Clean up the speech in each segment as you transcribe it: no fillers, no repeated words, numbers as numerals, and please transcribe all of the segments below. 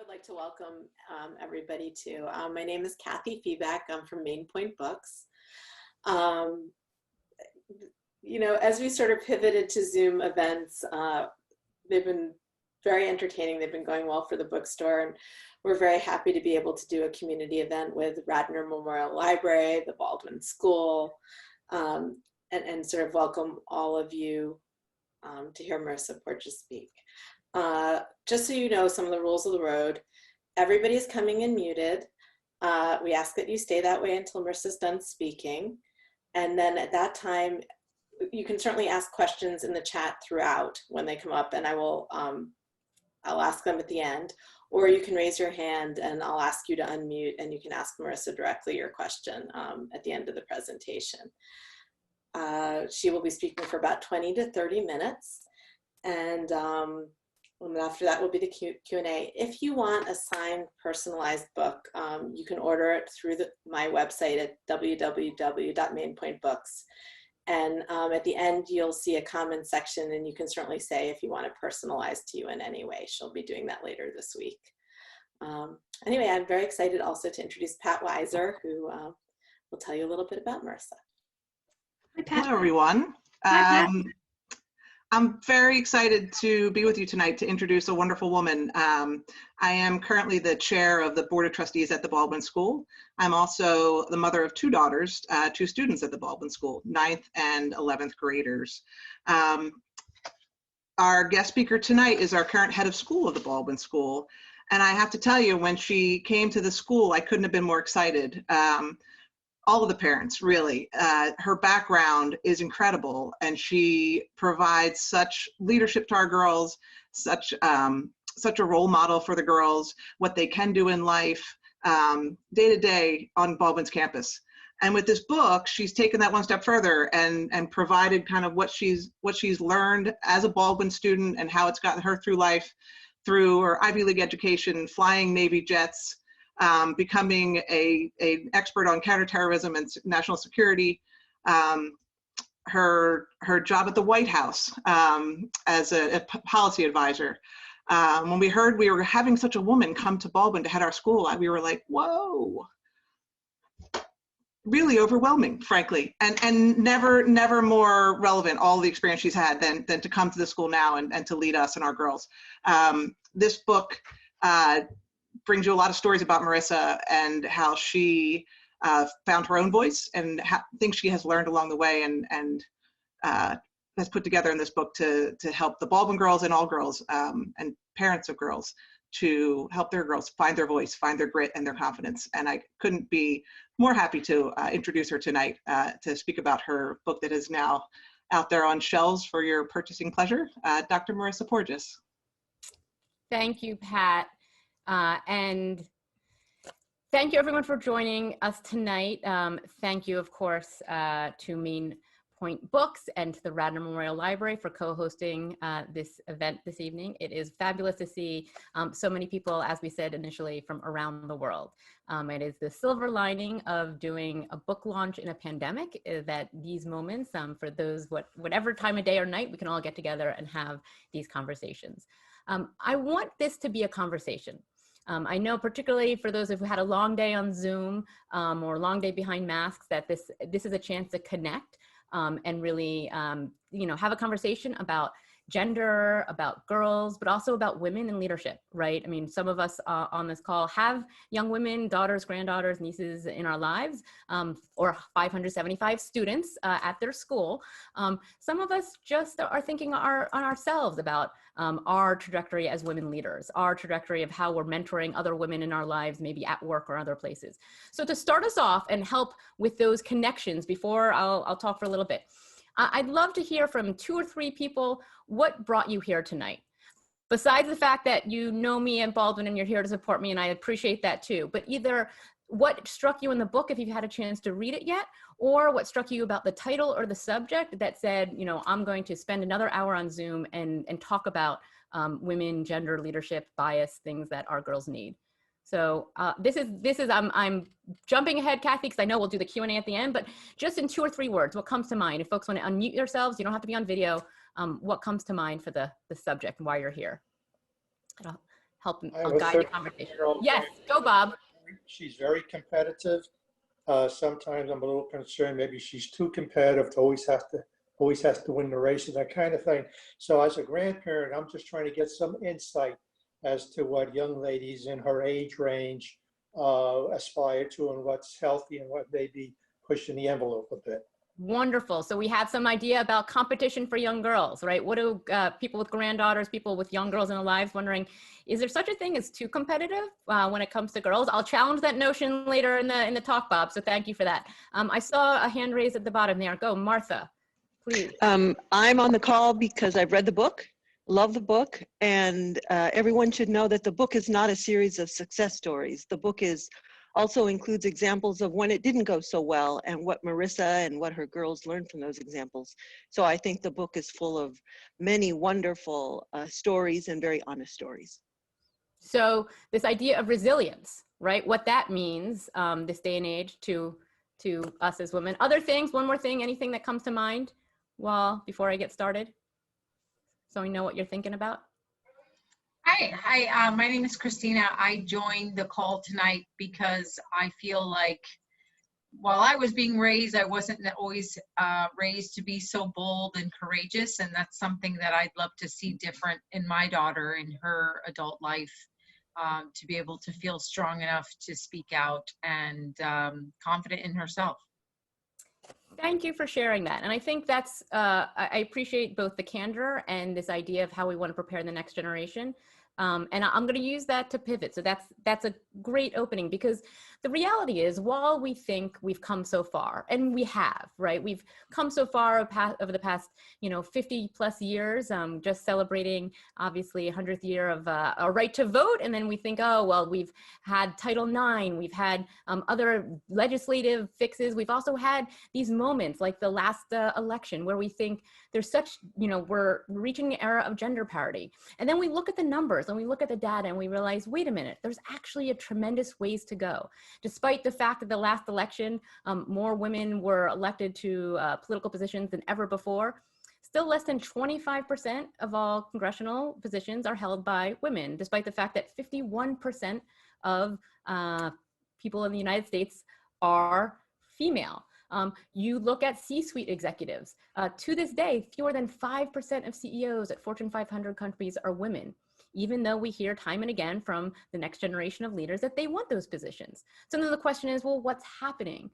would like to welcome everybody to. My name is Kathy Feeback. I'm from Main Point Books. You know, as we sort of pivoted to Zoom events, they've been very entertaining. They've been going well for the bookstore, and we're very happy to be able to do a community event with Radnor Memorial Library, the Baldwin School, and sort of welcome all of you to hear Marisa Porges speak. Just so you know some of the rules of the road, everybody's coming in muted. We ask that you stay that way until Marisa's done speaking. And then at that time, you can certainly ask questions in the chat throughout when they come up, and I'll ask them at the end. Or you can raise your hand and I'll ask you to unmute and you can ask Marisa directly your question at the end of the presentation. She will be speaking for about 20 to 30 minutes. And after that will be the Q&A. If you want a signed, personalized book, you can order it through my website at www.mainpointbooks. And at the end, you'll see a comment section, and you can certainly say if you want it personalized to you in any way. She'll be doing that later this week. Anyway, I'm very excited also to introduce Pat Weiser, who will tell you a little bit about Marisa. Hi, Pat. Hello, everyone. Hi, Pat. I'm very excited to be with you tonight to introduce a wonderful woman. I am currently the chair of the Board of Trustees at the Baldwin School. I'm also the mother of two daughters, two students at the Baldwin School, 9th and 11th graders. Our guest speaker tonight is our current head of school of the Baldwin School. And I have to tell you, when she came to the school, I couldn't have been more excited. All of the parents, really. Her background is incredible, and she provides such leadership to our girls, such a role model for the girls, what they can do in life, day to day on Baldwin's campus. And with this book, she's taken that one step further and provided kind of what she's learned as a Baldwin student and how it's gotten her through life, through her Ivy League education, flying Navy jets, becoming an expert on counterterrorism and national security, her job at the White House as a policy advisor. When we heard we were having such a woman come to Baldwin to head our school, we were like, whoa, really overwhelming, frankly, and never more relevant, all the experience she's had than to come to the school now and to lead us and our girls. This book brings you a lot of stories about Marisa and how she found her own voice and things she has learned along the way and has put together in this book to help the Baldwin girls and all girls and parents of girls to help their girls find their voice, find their grit and their confidence. And I couldn't be more happy to introduce her tonight to speak about her book that is now out there on shelves for your purchasing pleasure, Dr. Marisa Porges. Thank you, Pat. And thank you everyone for joining us tonight. Thank you, of course, to Main Point Books and to the Radnor Memorial Library for co-hosting this event this evening. It is fabulous to see so many people, as we said initially, from around the world. It is the silver lining of doing a book launch in a pandemic that these moments, for those, whatever time of day or night, we can all get together and have these conversations. I want this to be a conversation. I know particularly for those who've had a long day on Zoom or a long day behind masks that this is a chance to connect and really have a conversation about gender, about girls, but also about women in leadership, right? I mean, some of us on this call have young women, daughters, granddaughters, nieces in our lives, or 575 students at their school. Some of us just are thinking on ourselves about our trajectory as women leaders, our trajectory of how we're mentoring other women in our lives, maybe at work or other places. So to start us off and help with those connections before I'll talk for a little bit, I'd love to hear from 2 or 3 people what brought you here tonight. Besides the fact that you know me and Baldwin and you're here to support me, and I appreciate that too, but either what struck you in the book if you've had a chance to read it yet, or what struck you about the title or the subject that said, you know, I'm going to spend another hour on Zoom and talk about women, gender, leadership, bias, things that our girls need. So this is I'm jumping ahead, Kathy, because I know we'll do the Q&A at the end, but just in 2 or 3 words, what comes to mind? If folks want to unmute yourselves, you don't have to be on video. What comes to mind for the subject and why you're here? It'll help I have a guide the conversation. 13-year-old Yes, go Bob. She's very competitive. Sometimes I'm a little concerned maybe she's too competitive to always has to win the race and that kind of thing. So as a grandparent, I'm just trying to get some insight as to what young ladies in her age range aspire to and what's healthy and what may be pushing the envelope a bit. Wonderful. So we have some idea about competition for young girls, right? What do people with granddaughters, people with young girls in their lives wondering, is there such a thing as too competitive when it comes to girls? I'll challenge that notion later in the talk, Bob. So thank you for that. I saw a hand raised at the bottom there. Go, Martha, please. I'm on the call because I've read the book, love the book, and everyone should know that the book is not a series of success stories. The book also includes examples of when it didn't go so well and what Marisa and what her girls learned from those examples. So I think the book is full of many wonderful stories and very honest stories. So this idea of resilience, right? What that means this day and age to us as women. Other things, one more thing, anything that comes to mind before I get started? So we know what you're thinking about. Hi, my name is Christina. I joined the call tonight because I feel like while I was being raised, I wasn't always raised to be so bold and courageous. And that's something that I'd love to see different in my daughter in her adult life, to be able to feel strong enough to speak out and confident in herself. Thank you for sharing that. And I think that's, I appreciate both the candor and this idea of how we want to prepare the next generation. And I'm going to use that to pivot. So that's a great opening, because the reality is, while we think we've come so far, and we have, right? We've come so far over the past, 50 plus years, just celebrating obviously 100th year of a right to vote. And then we think, oh, well, we've had Title IX, we've had other legislative fixes. We've also had these moments like the last election where we think there's such, we're reaching the era of gender parity. And then we look at the numbers and we look at the data and we realize, wait a minute, there's actually a tremendous ways to go. Despite the fact that the last election, more women were elected to political positions than ever before, still less than 25% of all congressional positions are held by women, despite the fact that 51% of people in the United States are female. You look at C-suite executives. To this day, fewer than 5% of CEOs at Fortune 500 companies are women, even though we hear time and again from the next generation of leaders that they want those positions. So then the question is, well, what's happening?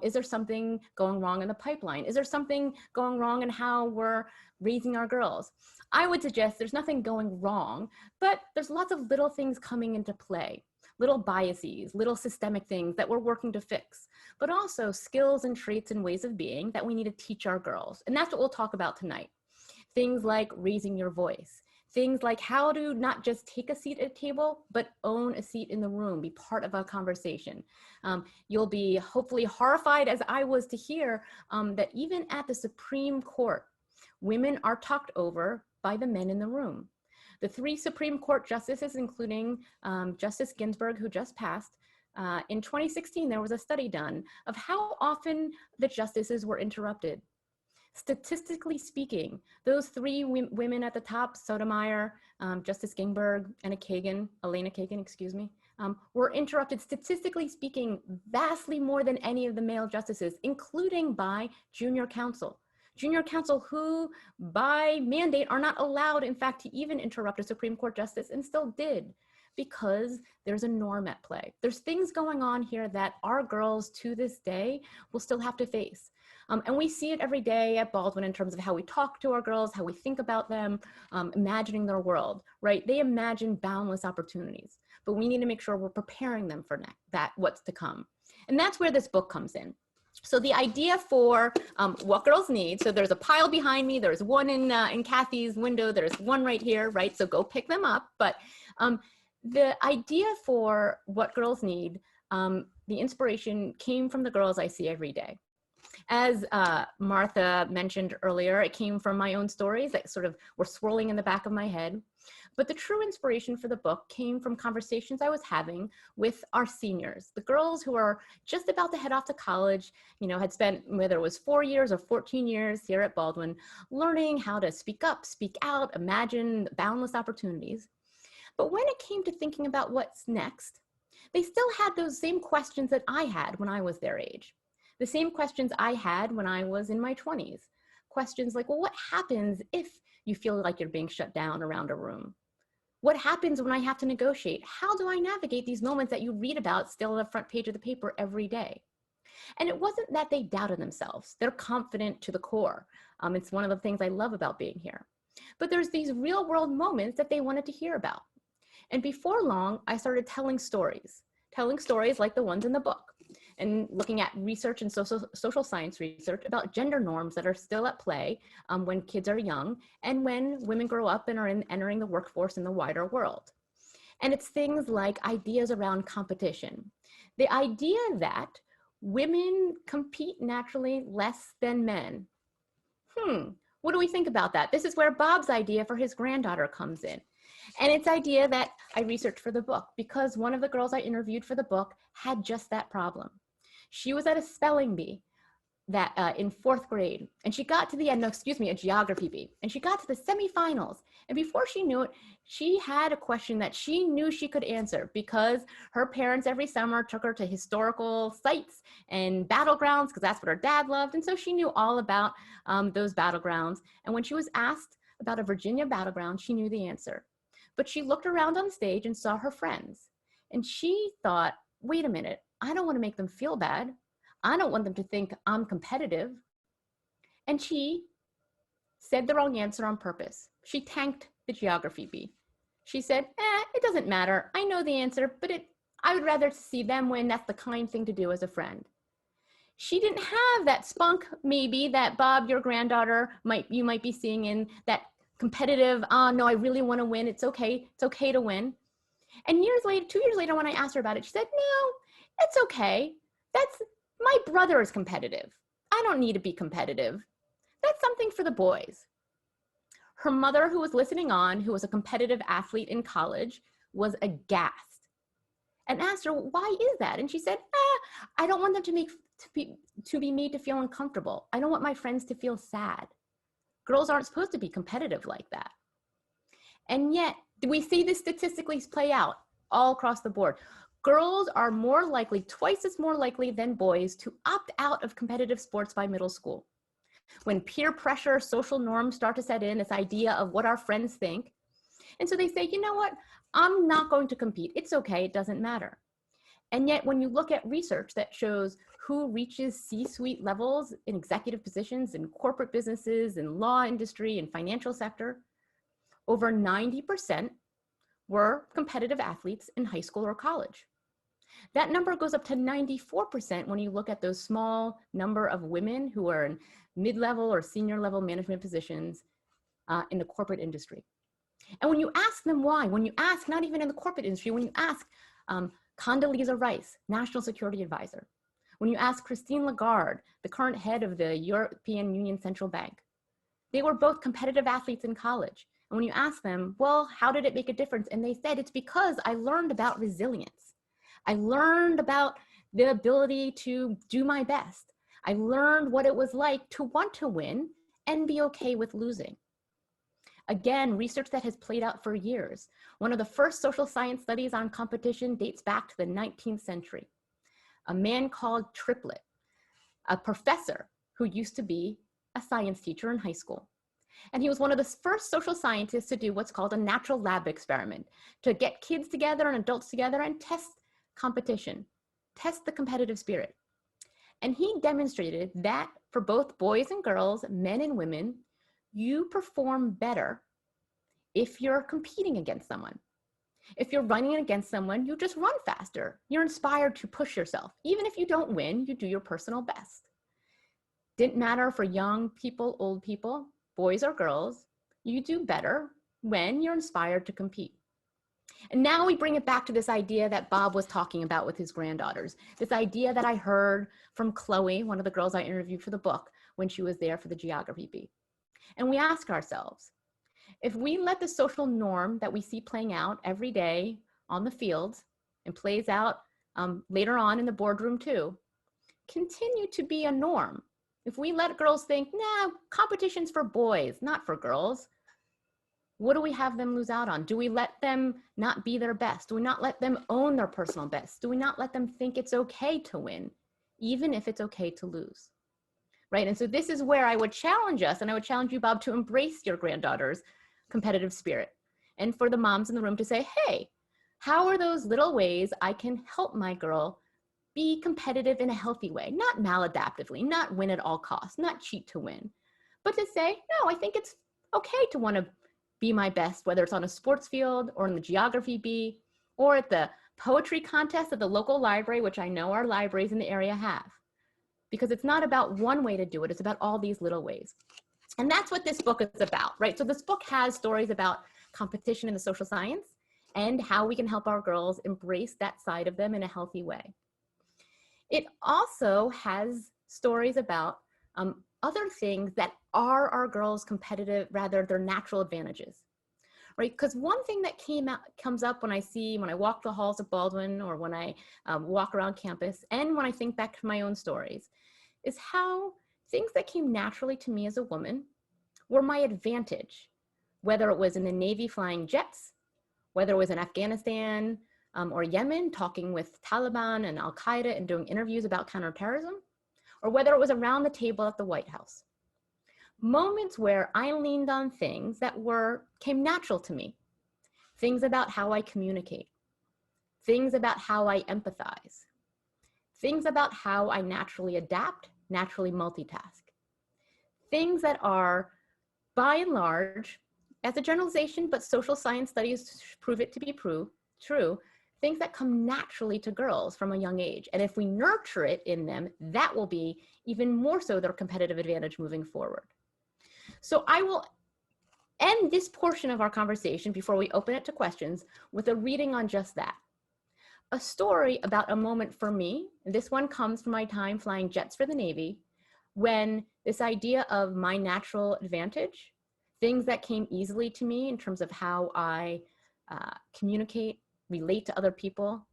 Is there something going wrong in the pipeline? Is there something going wrong in how we're raising our girls? I would suggest there's nothing going wrong, but there's lots of little things coming into play. Little biases, little systemic things that we're working to fix, but also skills and traits and ways of being that we need to teach our girls. And that's what we'll talk about tonight. Things like raising your voice, things like how to not just take a seat at a table, but own a seat in the room, be part of a conversation. You'll be hopefully horrified, as I was, to hear that even at the Supreme Court, women are talked over by the men in the room. The 3 Supreme Court justices, including Justice Ginsburg, who just passed, in 2016, there was a study done of how often the justices were interrupted. Statistically speaking, those 3 women at the top, Sotomayor, Justice Ginsburg, and Elena Kagan, excuse me, were interrupted, statistically speaking, vastly more than any of the male justices, including by junior counsel. Junior counsel who, by mandate, are not allowed, in fact, to even interrupt a Supreme Court justice, and still did, because there's a norm at play. There's things going on here that our girls to this day will still have to face. And we see it every day at Baldwin in terms of how we talk to our girls, how we think about them, imagining their world, right? They imagine boundless opportunities, but we need to make sure we're preparing them for what's to come. And that's where this book comes in. So the idea for what girls need, so there's a pile behind me, there's one in Kathy's window, there's one right here, right? So go pick them up. But the idea for what girls need, the inspiration came from the girls I see every day. As Martha mentioned earlier, it came from my own stories that sort of were swirling in the back of my head. But the true inspiration for the book came from conversations I was having with our seniors, the girls who are just about to head off to college, had spent, whether it was 4 years or 14 years here at Baldwin, learning how to speak up, speak out, imagine boundless opportunities. But when it came to thinking about what's next, they still had those same questions that I had when I was their age. The same questions I had when I was in my 20s. Questions like, well, what happens if you feel like you're being shut down around a room? What happens when I have to negotiate? How do I navigate these moments that you read about still on the front page of the paper every day? And it wasn't that they doubted themselves. They're confident to the core. It's one of the things I love about being here. But there's these real world moments that they wanted to hear about. And before long, I started telling stories like the ones in the book, and looking at research and social science research about gender norms that are still at play when kids are young and when women grow up and are entering the workforce in the wider world. And it's things like ideas around competition. The idea that women compete naturally less than men. What do we think about that? This is where Bob's idea for his granddaughter comes in. And it's idea that I researched for the book because one of the girls I interviewed for the book had just that problem. She was at a spelling bee that in 4th grade, and she got to the end, a geography bee, and she got to the semifinals. And before she knew it, she had a question that she knew she could answer because her parents every summer took her to historical sites and battlegrounds because that's what her dad loved. And so she knew all about those battlegrounds. And when she was asked about a Virginia battleground, she knew the answer. But she looked around on stage and saw her friends. And she thought, wait a minute, I don't want to make them feel bad. I don't want them to think I'm competitive. And she said the wrong answer on purpose. She tanked the geography bee. She said, it doesn't matter. I know the answer, but I would rather see them win. That's the kind thing to do as a friend. She didn't have that spunk, maybe, that Bob, your granddaughter, you might be seeing in that competitive, no, I really want to win. It's okay to win. And 2 years later, when I asked her about it, she said, no, it's okay. My brother is competitive. I don't need to be competitive. That's something for the boys. Her mother, who was listening on, who was a competitive athlete in college, was aghast and asked her, why is that? And she said, I don't want them to be made to feel uncomfortable. I don't want my friends to feel sad. Girls aren't supposed to be competitive like that. And yet, we see this statistically play out all across the board. Girls are twice as more likely than boys to opt out of competitive sports by middle school. When peer pressure, social norms start to set in, this idea of what our friends think. And so they say, you know what? I'm not going to compete. It's okay. It doesn't matter. And yet, when you look at research that shows who reaches C-suite levels in executive positions in corporate businesses, in law industry, and financial sector, over 90% were competitive athletes in high school or college. That number goes up to 94% when you look at those small number of women who are in mid-level or senior level management positions in the corporate industry. And when you ask them why, when you ask, not even in the corporate industry, when you ask Condoleezza Rice, National Security Advisor, when you ask Christine Lagarde, the current head of the European Union Central Bank, they were both competitive athletes in college. And when you ask them, well, how did it make a difference? And they said, it's because I learned about resilience. I learned about the ability to do my best. I learned what it was like to want to win and be okay with losing. Again, research that has played out for years. One of the first social science studies on competition dates back to the 19th century. A man called Triplett, a professor who used to be a science teacher in high school. And he was one of the first social scientists to do what's called a natural lab experiment, to get kids together and adults together and test competition, test the competitive spirit. And he demonstrated that for both boys and girls, men and women, you perform better if you're competing against someone. If you're running against someone, you just run faster. You're inspired to push yourself. Even if you don't win, you do your personal best. Didn't matter for young people, old people, boys or girls, you do better when you're inspired to compete. And now we bring it back to this idea that Bob was talking about with his granddaughters, this idea that I heard from Chloe, one of the girls I interviewed for the book, when she was there for the geography bee. And we ask ourselves, if we let the social norm that we see playing out every day on the field and plays out later on in the boardroom too, continue to be a norm. If we let girls think, nah, competition's for boys, not for girls, What do we have them lose out on? Do we let them not be their best? Do we not let them own their personal best? Do we not let them think it's okay to win, even if it's okay to lose? Right? And so this is where I would challenge us, and I would challenge you, Bob, to embrace your granddaughter's competitive spirit. And for the moms in the room to say, hey, how are those little ways I can help my girl be competitive in a healthy way? Not maladaptively, not win at all costs, not cheat to win, but to say, no, I think it's okay to want to be my best, whether it's on a sports field or in the geography bee or at the poetry contest at the local library, which I know our libraries in the area have. Because it's not about one way to do it, it's about all these little ways. And that's what this book is about, right? So this book has stories about competition in the social science and how we can help our girls embrace that side of them in a healthy way. It also has stories about other things that are our girls' competitive, rather their natural advantages, right? Because one thing that comes up when I walk the halls of Baldwin, or when I walk around campus, and when I think back to my own stories, is how things that came naturally to me as a woman were my advantage, whether it was in the Navy flying jets, whether it was in Afghanistan or Yemen talking with Taliban and Al-Qaeda and doing interviews about counterterrorism, or whether it was around the table at the White House. Moments where I leaned on things that came natural to me. Things about how I communicate. Things about how I empathize. Things about how I naturally adapt, naturally multitask. Things that are, by and large, as a generalization, but social science studies prove it to be true, things that come naturally to girls from a young age. And if we nurture it in them, that will be even more so their competitive advantage moving forward. So I will end this portion of our conversation before we open it to questions with a reading on just that. A story about a moment for me, and this one comes from my time flying jets for the Navy, when this idea of my natural advantage, things that came easily to me in terms of how I communicate, relate to other people,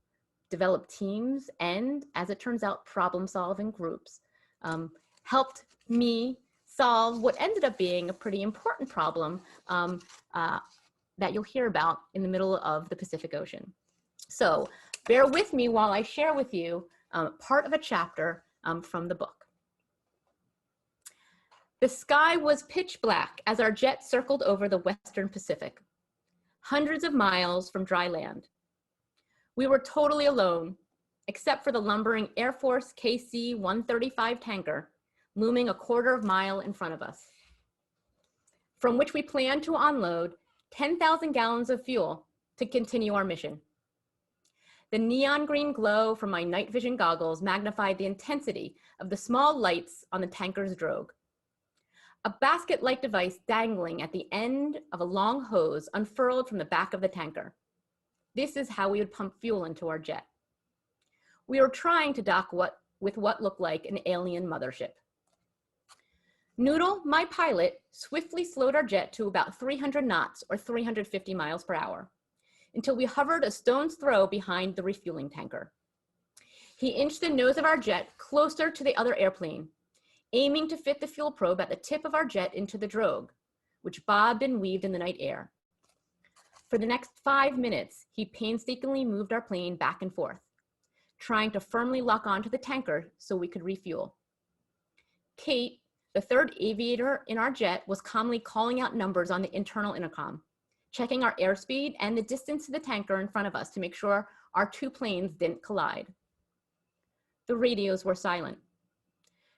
develop teams, and as it turns out, problem solve in groups, helped me solve what ended up being a pretty important problem that you'll hear about in the middle of the Pacific Ocean. So bear with me while I share with you part of a chapter from the book. The sky was pitch black as our jet circled over the Western Pacific, hundreds of miles from dry land. We were totally alone, except for the lumbering Air Force KC-135 tanker looming a quarter of a mile in front of us, from which we planned to unload 10,000 gallons of fuel to continue our mission. The neon green glow from my night vision goggles magnified the intensity of the small lights on the tanker's drogue. A basket-like device dangling at the end of a long hose unfurled from the back of the tanker. This is how we would pump fuel into our jet. We were trying to dock with what looked like an alien mothership. Noodle, my pilot, swiftly slowed our jet to about 300 knots or 350 miles per hour until we hovered a stone's throw behind the refueling tanker. He inched the nose of our jet closer to the other airplane, aiming to fit the fuel probe at the tip of our jet into the drogue, which bobbed and weaved in the night air. For the next 5 minutes, he painstakingly moved our plane back and forth, trying to firmly lock onto the tanker so we could refuel. Kate, the third aviator in our jet, was calmly calling out numbers on the internal intercom, checking our airspeed and the distance to the tanker in front of us to make sure our two planes didn't collide. The radios were silent.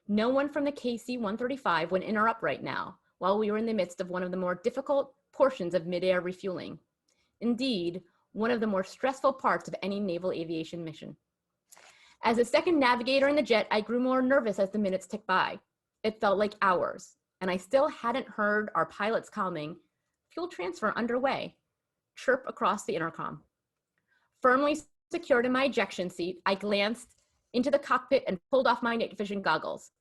No one from the KC-135 would interrupt right now while we were in the midst of one of the more difficult portions of mid-air refueling. Indeed, one of the more stressful parts of any naval aviation mission. As a second navigator in the jet, I grew more nervous as the minutes ticked by. It felt like hours, and I still hadn't heard our pilot's calming "fuel transfer underway" chirp across the intercom. Firmly secured in my ejection seat, I glanced into the cockpit and pulled off my night vision goggles,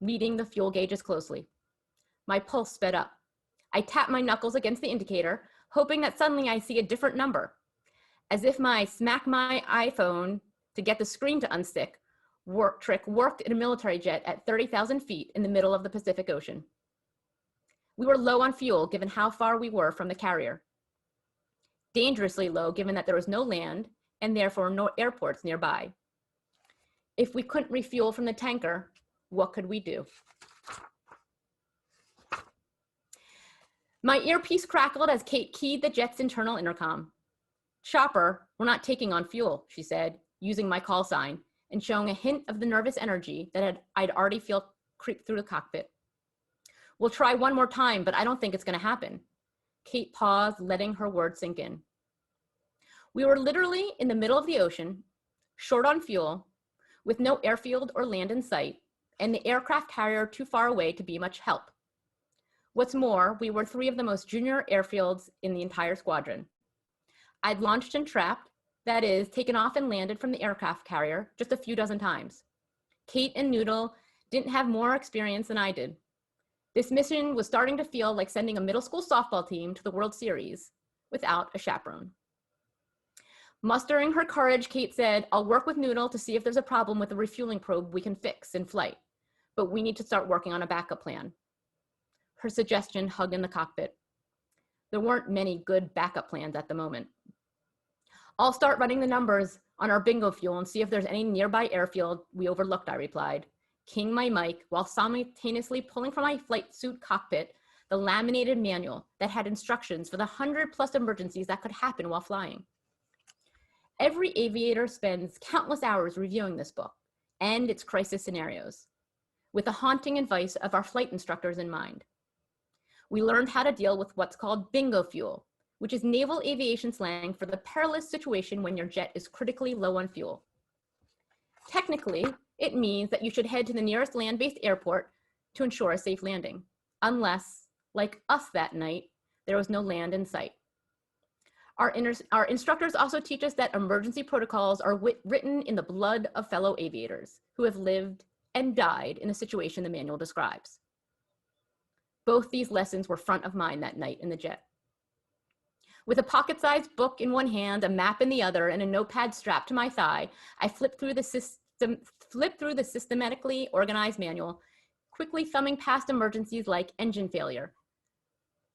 reading the fuel gauges closely. My pulse sped up. I tapped my knuckles against the indicator, hoping that suddenly I see a different number, as if my smack my iPhone to get the screen to unstick trick worked in a military jet at 30,000 feet in the middle of the Pacific Ocean. We were low on fuel given how far we were from the carrier. Dangerously low given that there was no land and therefore no airports nearby. If we couldn't refuel from the tanker, what could we do? My earpiece crackled as Kate keyed the jet's internal intercom. "Chopper, we're not taking on fuel," she said, using my call sign and showing a hint of the nervous energy that I'd already felt creep through the cockpit. "We'll try one more time, but I don't think it's going to happen." Kate paused, letting her words sink in. We were literally in the middle of the ocean, short on fuel, with no airfield or land in sight, and the aircraft carrier too far away to be much help. What's more, we were 3 of the most junior airfields in the entire squadron. I'd launched and trapped, that is, taken off and landed from the aircraft carrier just a few dozen times. Kate and Noodle didn't have more experience than I did. This mission was starting to feel like sending a middle school softball team to the World Series without a chaperone. Mustering her courage, Kate said, "I'll work with Noodle to see if there's a problem with the refueling probe we can fix in flight, but we need to start working on a backup plan." Her suggestion hugged in the cockpit. There weren't many good backup plans at the moment. "I'll start running the numbers on our bingo fuel and see if there's any nearby airfield we overlooked," I replied, keying my mic while simultaneously pulling from my flight suit cockpit the laminated manual that had instructions for the 100+ emergencies that could happen while flying. Every aviator spends countless hours reviewing this book and its crisis scenarios, with the haunting advice of our flight instructors in mind. We learned how to deal with what's called bingo fuel, which is naval aviation slang for the perilous situation when your jet is critically low on fuel. Technically, it means that you should head to the nearest land-based airport to ensure a safe landing, unless, like us that night, there was no land in sight. Our instructors also teach us that emergency protocols are written in the blood of fellow aviators who have lived and died in the situation the manual describes. Both these lessons were front of mind that night in the jet. With a pocket-sized book in one hand, a map in the other, and a notepad strapped to my thigh, I flipped through the systematically organized manual, quickly thumbing past emergencies like engine failure,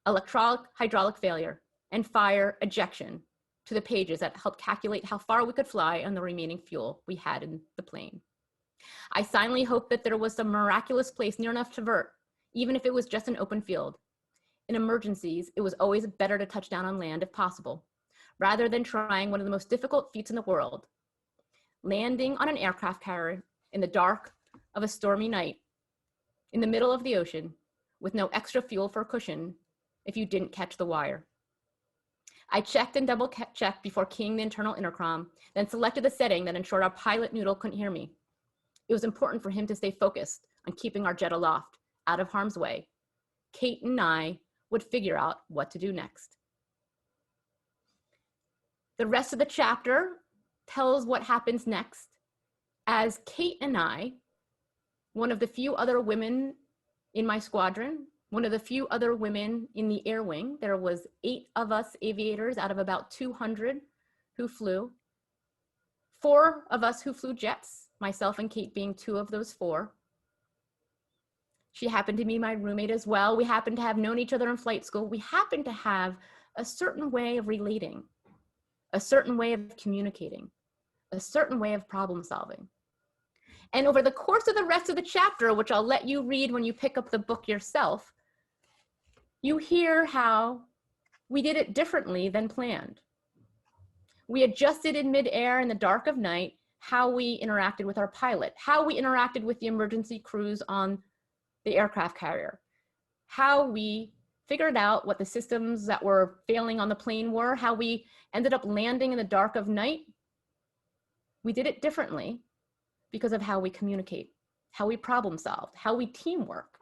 hydraulic failure, and fire ejection to the pages that helped calculate how far we could fly on the remaining fuel we had in the plane. I silently hoped that there was some miraculous place near enough to vert, even if it was just an open field. In emergencies, it was always better to touch down on land if possible, rather than trying one of the most difficult feats in the world, landing on an aircraft carrier in the dark of a stormy night in the middle of the ocean with no extra fuel for a cushion if you didn't catch the wire. I checked and double-checked before keying the internal intercom, then selected the setting that ensured our pilot Noodle couldn't hear me. It was important for him to stay focused on keeping our jet aloft, out of harm's way. Kate and I would figure out what to do next. The rest of the chapter tells what happens next as Kate and I, one of the few other women in my squadron, one of the few other women in the air wing. There was 8 of us aviators out of about 200 who flew. 4 of us who flew jets, myself and Kate being 2 of those 4. She happened to be my roommate as well. We happened to have known each other in flight school. We happened to have a certain way of relating, a certain way of communicating, a certain way of problem solving. And over the course of the rest of the chapter, which I'll let you read when you pick up the book yourself, you hear how we did it differently than planned. We adjusted in midair in the dark of night, how we interacted with our pilot, how we interacted with the emergency crews on the aircraft carrier, how we figured out what the systems that were failing on the plane were, how we ended up landing in the dark of night. We did it differently because of how we communicate, how we problem solved, how we teamwork,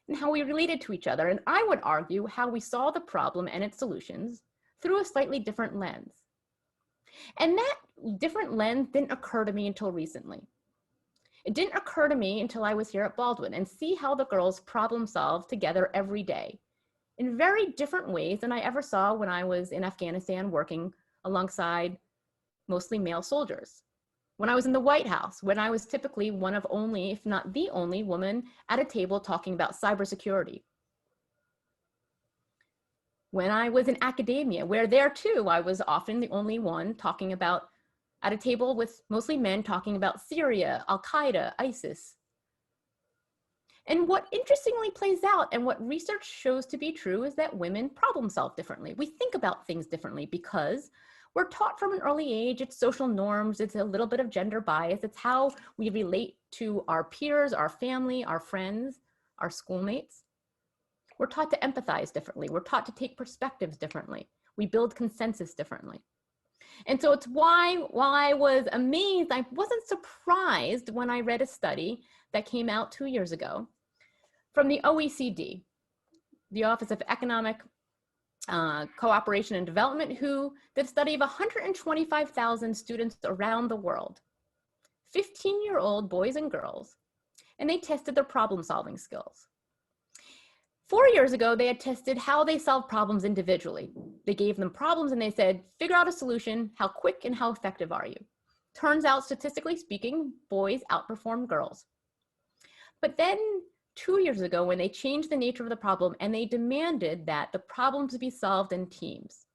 and how we related to each other. And I would argue how we saw the problem and its solutions through a slightly different lens. And that different lens didn't occur to me until recently. It didn't occur to me until I was here at Baldwin and see how the girls problem solve together every day in very different ways than I ever saw when I was in Afghanistan working alongside mostly male soldiers. When I was in the White House, when I was typically one of only, if not the only woman at a table talking about cybersecurity. When I was in academia, where there too, I was often the only one talking about, at a table with mostly men, talking about Syria, Al-Qaeda, ISIS. And what interestingly plays out and what research shows to be true is that women problem solve differently. We think about things differently because we're taught from an early age, it's social norms, it's a little bit of gender bias, it's how we relate to our peers, our family, our friends, our schoolmates. We're taught to empathize differently. We're taught to take perspectives differently. We build consensus differently. And so it's why, while I was amazed, I wasn't surprised when I read a study that came out 2 years ago from the OECD, the Office of Economic Cooperation and Development, who did a study of 125,000 students around the world, 15-year-old boys and girls, and they tested their problem-solving skills. 4 years ago, they had tested how they solved problems individually. They gave them problems and they said, figure out a solution, how quick and how effective are you? Turns out, statistically speaking, boys outperform girls. But then 2 years ago, when they changed the nature of the problem and they demanded that the problems be solved in teams,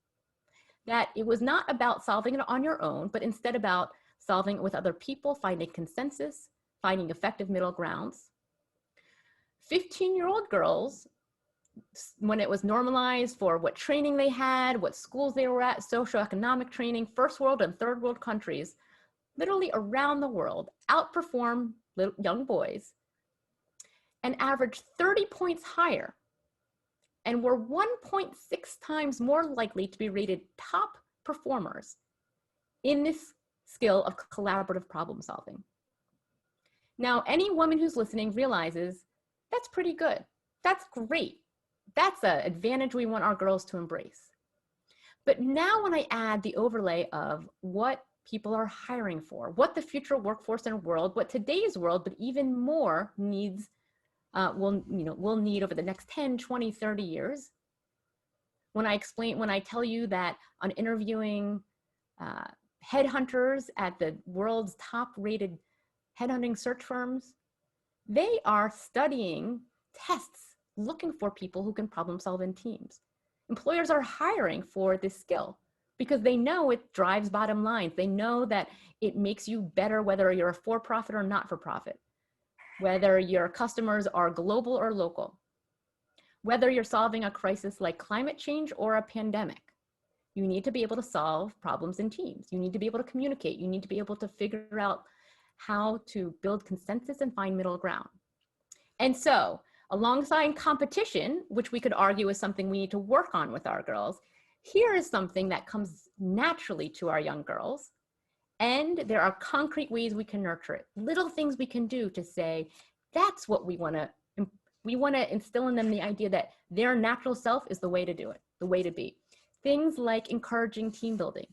that it was not about solving it on your own, but instead about solving it with other people, finding consensus, finding effective middle grounds. 15-year-old girls, when it was normalized for what training they had, what schools they were at, socioeconomic training, first world and third world countries, literally around the world, outperform young boys and averaged 30 points higher and were 1.6 times more likely to be rated top performers in this skill of collaborative problem solving. Now, any woman who's listening realizes that's pretty good. That's great. That's an advantage we want our girls to embrace. But now when I add the overlay of what people are hiring for, what the future workforce and world, what today's world, but even more needs, will need over the next 10, 20, 30 years. When I tell you that on interviewing headhunters at the world's top rated headhunting search firms, they are studying tests looking for people who can problem solve in teams. Employers are hiring for this skill because they know it drives bottom lines. They know that it makes you better whether you're a for-profit or not-for-profit, whether your customers are global or local, whether you're solving a crisis like climate change or a pandemic. You need to be able to solve problems in teams. You need to be able to communicate. You need to be able to figure out how to build consensus and find middle ground. And so, alongside competition, which we could argue is something we need to work on with our girls, here is something that comes naturally to our young girls. And there are concrete ways we can nurture it, little things we can do to say, that's what we want to instill in them, the idea that their natural self is the way to do it, the way to be. Things like encouraging team building,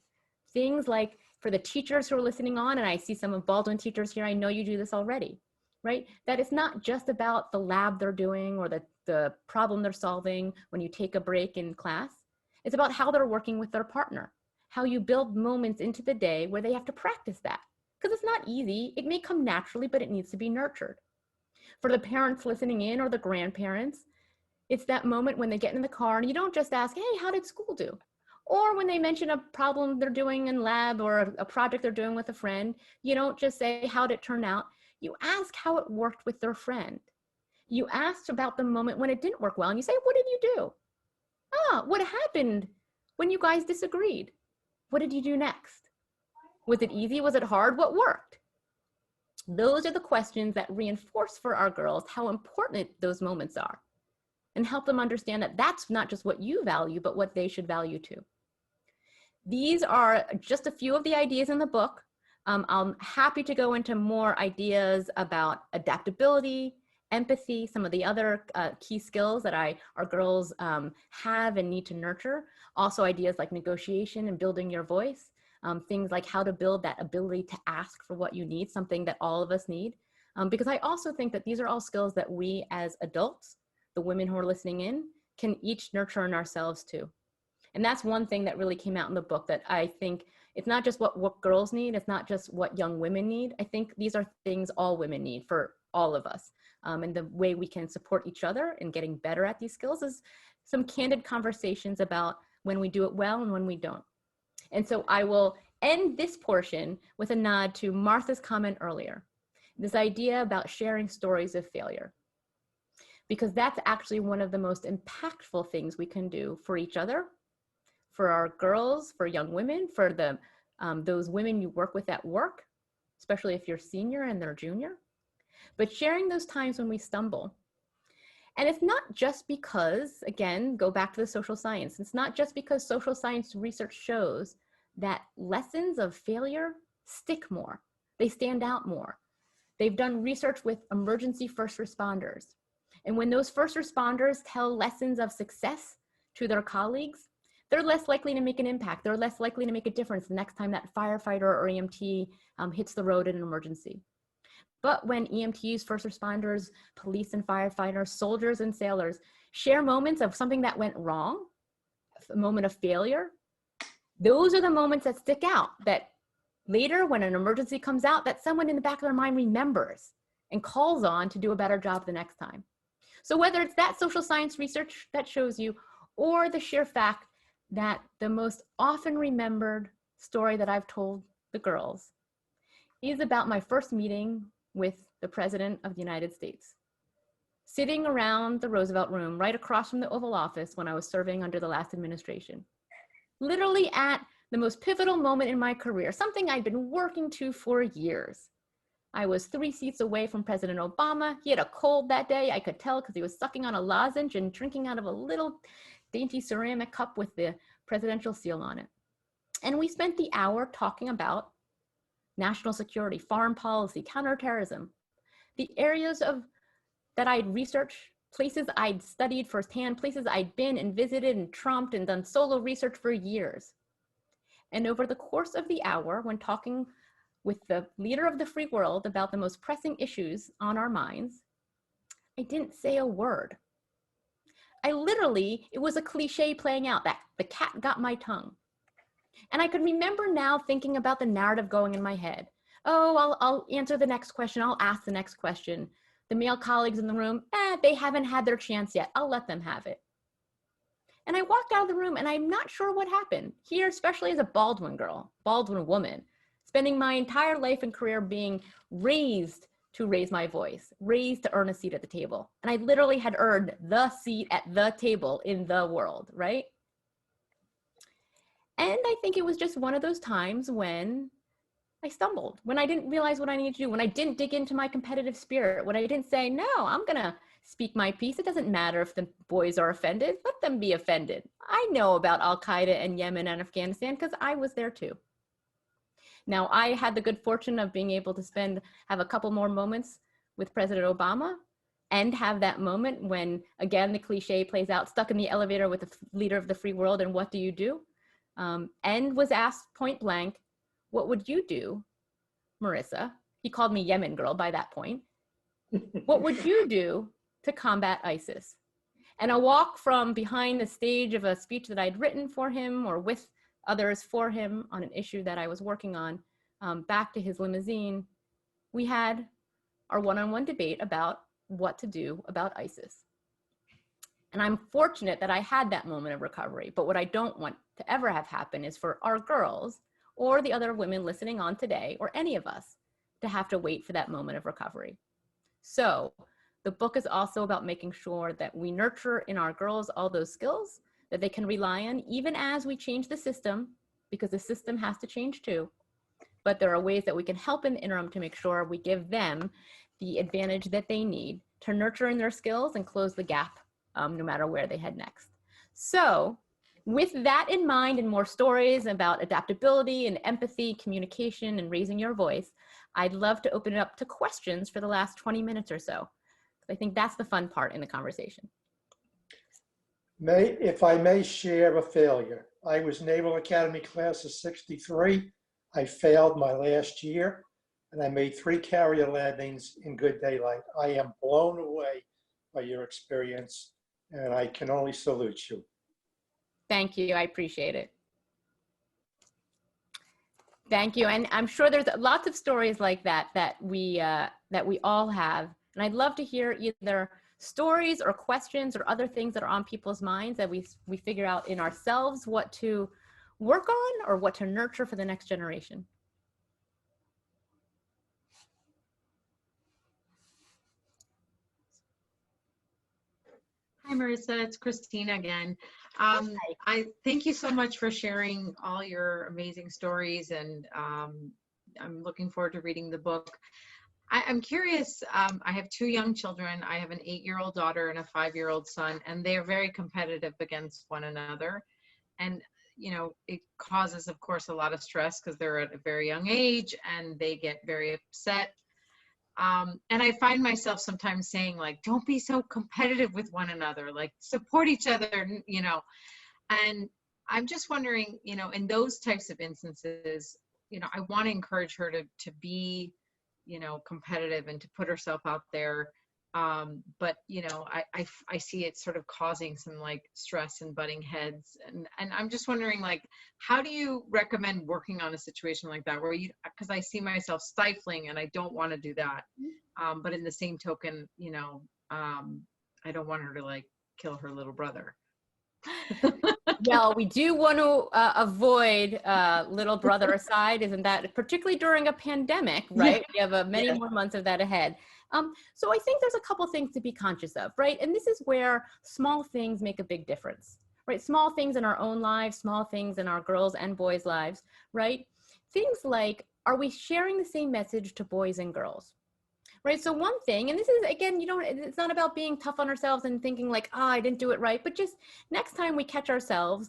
things like for the teachers who are listening on, and I see some of Baldwin teachers here, I know you do this already, right? That it's not just about the lab they're doing or the problem they're solving when you take a break in class. It's about how they're working with their partner, how you build moments into the day where they have to practice that. Because it's not easy. It may come naturally, but it needs to be nurtured. For the parents listening in or the grandparents, it's that moment when they get in the car and you don't just ask, hey, how did school do? Or when they mention a problem they're doing in lab or a project they're doing with a friend, you don't just say, how did it turn out? You ask how it worked with their friend. You asked about the moment when it didn't work well and you say, what did you do? What happened when you guys disagreed? What did you do next? Was it easy? Was it hard? What worked? Those are the questions that reinforce for our girls how important those moments are and help them understand that that's not just what you value, but what they should value too. These are just a few of the ideas in the book. I'm happy to go into more ideas about adaptability, empathy, some of the other key skills that our girls have and need to nurture. Also ideas like negotiation and building your voice. Things like how to build that ability to ask for what you need, something that all of us need. Because I also think that these are all skills that we as adults, the women who are listening in, can each nurture in ourselves too. And that's one thing that really came out in the book that I think it's not just what girls need, it's not just what young women need. I think these are things all women need for all of us. And the way we can support each other in getting better at these skills is some candid conversations about when we do it well and when we don't. And so I will end this portion with a nod to Martha's comment earlier, this idea about sharing stories of failure, because that's actually one of the most impactful things we can do for each other, for our girls, for young women, for those women you work with at work, especially if you're senior and they're junior, but sharing those times when we stumble. And it's not just because, again, go back to the social science, it's not just because social science research shows that lessons of failure stick more, they stand out more. They've done research with emergency first responders. And when those first responders tell lessons of success to their colleagues, they're less likely to make an impact. They're less likely to make a difference the next time that firefighter or EMT hits the road in an emergency. But when EMTs, first responders, police and firefighters, soldiers and sailors share moments of something that went wrong, a moment of failure, those are the moments that stick out, that later when an emergency comes out, that someone in the back of their mind remembers and calls on to do a better job the next time. So whether it's that social science research that shows you, or the sheer fact that the most often remembered story that I've told the girls is about my first meeting with the President of the United States, sitting around the Roosevelt Room right across from the Oval Office when I was serving under the last administration. Literally at the most pivotal moment in my career, something I'd been working to for years. I was 3 seats away from President Obama. He had a cold that day. I could tell because he was sucking on a lozenge and drinking out of a little dainty ceramic cup with the presidential seal on it. And we spent the hour talking about national security, foreign policy, counterterrorism, the areas that I'd researched, places I'd studied firsthand, places I'd been and visited and trumped and done solo research for years. And over the course of the hour, when talking with the leader of the free world about the most pressing issues on our minds, I didn't say a word. I literally, it was a cliche playing out, that the cat got my tongue. And I could remember now thinking about the narrative going in my head. Oh, I'll answer the next question. I'll ask the next question. The male colleagues in the room, they haven't had their chance yet. I'll let them have it. And I walked out of the room and I'm not sure what happened. Here, especially as a Baldwin girl, Baldwin woman, spending my entire life and career being raised to raise my voice, raised to earn a seat at the table. And I literally had earned the seat at the table in the world, right? And I think it was just one of those times when I stumbled, when I didn't realize what I needed to do, when I didn't dig into my competitive spirit, when I didn't say, no, I'm gonna speak my piece. It doesn't matter if the boys are offended, let them be offended. I know about Al-Qaeda and Yemen and Afghanistan because I was there too. Now, I had the good fortune of being able to have a couple more moments with President Obama and have that moment when, again, the cliche plays out, stuck in the elevator with the leader of the free world, and what do you do? And was asked point blank, what would you do, Marisa? He called me Yemen girl by that point. What would you do to combat ISIS? And a walk from behind the stage of a speech that I'd written for him or with others for him on an issue that I was working on, back to his limousine, we had our one-on-one debate about what to do about ISIS. And I'm fortunate that I had that moment of recovery, but what I don't want to ever have happen is for our girls or the other women listening on today, or any of us, to have to wait for that moment of recovery. So the book is also about making sure that we nurture in our girls all those skills that they can rely on, even as we change the system, because the system has to change too. But there are ways that we can help in the interim to make sure we give them the advantage that they need to nurture in their skills and close the gap, no matter where they head next. So with that in mind and more stories about adaptability and empathy, communication, and raising your voice, I'd love to open it up to questions for the last 20 minutes or so. I think that's the fun part in the conversation. If I may share a failure, I was Naval Academy class of '63. I failed my last year and I made 3 carrier landings in good daylight. I am blown away by your experience and I can only salute you. Thank you, I appreciate it. Thank you, and I'm sure there's lots of stories like that that we all have, and I'd love to hear either stories or questions or other things that are on people's minds that we figure out in ourselves what to work on or what to nurture for the next generation. Hi, Marissa. It's Christina again. I thank you so much for sharing all your amazing stories, and I'm looking forward to reading the book. I'm curious. I have 2 young children. I have an 8-year-old daughter and a 5-year-old son, and they are very competitive against one another. And, you know, it causes, of course, a lot of stress because they're at a very young age and they get very upset. And I find myself sometimes saying, like, don't be so competitive with one another, like support each other, you know. And I'm just wondering, you know, in those types of instances, you know, I want to encourage her to be, you know, competitive and to put herself out there. But, you know, I see it sort of causing some like stress and butting heads. And I'm just wondering, like, how do you recommend working on a situation like that where because I see myself stifling and I don't want to do that. But in the same token, you know, I don't want her to like kill her little brother. Well, we do want to avoid little brother aside, isn't that, particularly during a pandemic, right? We have many more months of that ahead. So I think there's a couple things to be conscious of, right? And this is where small things make a big difference, right? Small things in our own lives, small things in our girls' and boys' lives, right? Things like, are we sharing the same message to boys and girls? Right. So one thing, and this is, again, you know, it's not about being tough on ourselves and thinking like, ah, I didn't do it right, but just next time we catch ourselves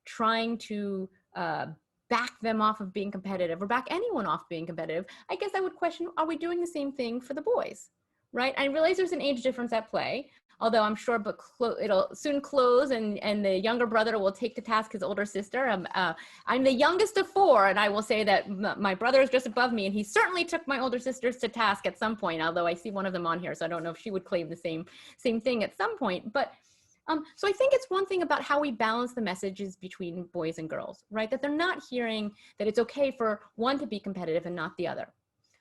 trying to back them off of being competitive or back anyone off being competitive, I guess I would question, are we doing the same thing for the boys? Right. I realize there's an age difference at play, although I'm sure but it'll soon close and the younger brother will take to task his older sister. I'm the youngest of 4, and I will say that my brother is just above me, and he certainly took my older sisters to task at some point, although I see one of them on here, so I don't know if she would claim the same thing at some point. But so I think it's one thing about how we balance the messages between boys and girls, right? That they're not hearing that it's okay for one to be competitive and not the other.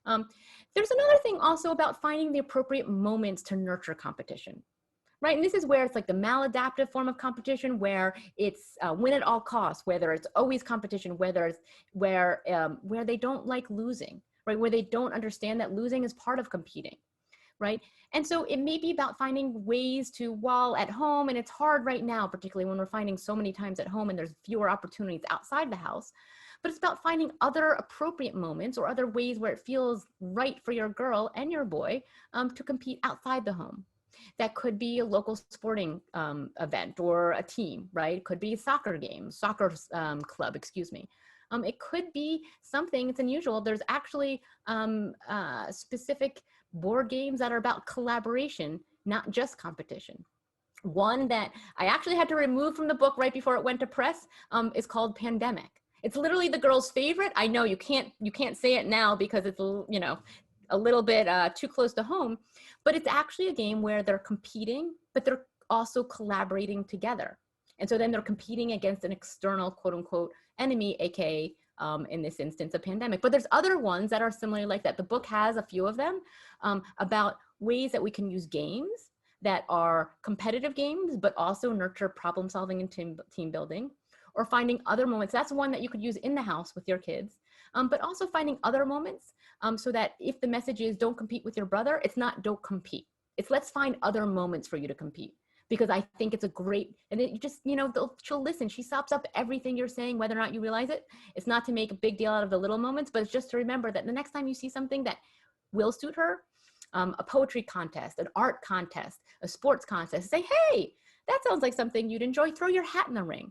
There's another thing also about finding the appropriate moments to nurture competition. Right, and this is where it's like the maladaptive form of competition, where it's win at all costs, whether it's always competition, whether it's where they don't like losing, right, where they don't understand that losing is part of competing, right? And so it may be about finding ways to, while at home, and it's hard right now, particularly when we're finding so many times at home and there's fewer opportunities outside the house, but it's about finding other appropriate moments or other ways where it feels right for your girl and your boy to compete outside the home. That could be a local sporting event or a team, right? It could be a soccer game, club, excuse me. It could be something, it's unusual. There's actually specific board games that are about collaboration, not just competition. One that I actually had to remove from the book right before it went to press is called Pandemic. It's literally the girl's favorite. I know you can't say it now because it's, you know, a little bit too close to home, but it's actually a game where they're competing, but they're also collaborating together. And so then they're competing against an external quote unquote enemy, AKA in this instance, a pandemic. But there's other ones that are similarly like that. The book has a few of them about ways that we can use games that are competitive games, but also nurture problem solving and team building, or finding other moments. That's one that you could use in the house with your kids, but also finding other moments so that if the message is don't compete with your brother, it's not don't compete. It's let's find other moments for you to compete. Because I think it's a great, and it just, you know, she'll listen. She sops up everything you're saying, whether or not you realize it. It's not to make a big deal out of the little moments, but it's just to remember that the next time you see something that will suit her, a poetry contest, an art contest, a sports contest, say, hey, that sounds like something you'd enjoy, throw your hat in the ring.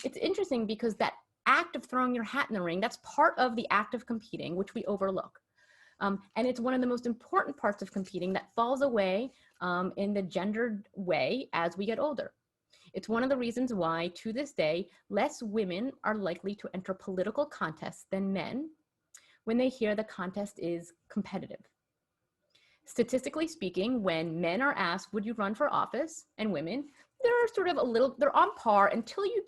It's interesting because that act of throwing your hat in the ring, that's part of the act of competing, which we overlook. And it's one of the most important parts of competing that falls away in the gendered way as we get older. It's one of the reasons why, to this day, less women are likely to enter political contests than men when they hear the contest is competitive. Statistically speaking, when men are asked, would you run for office, and women, they're sort of a little, they're on par until you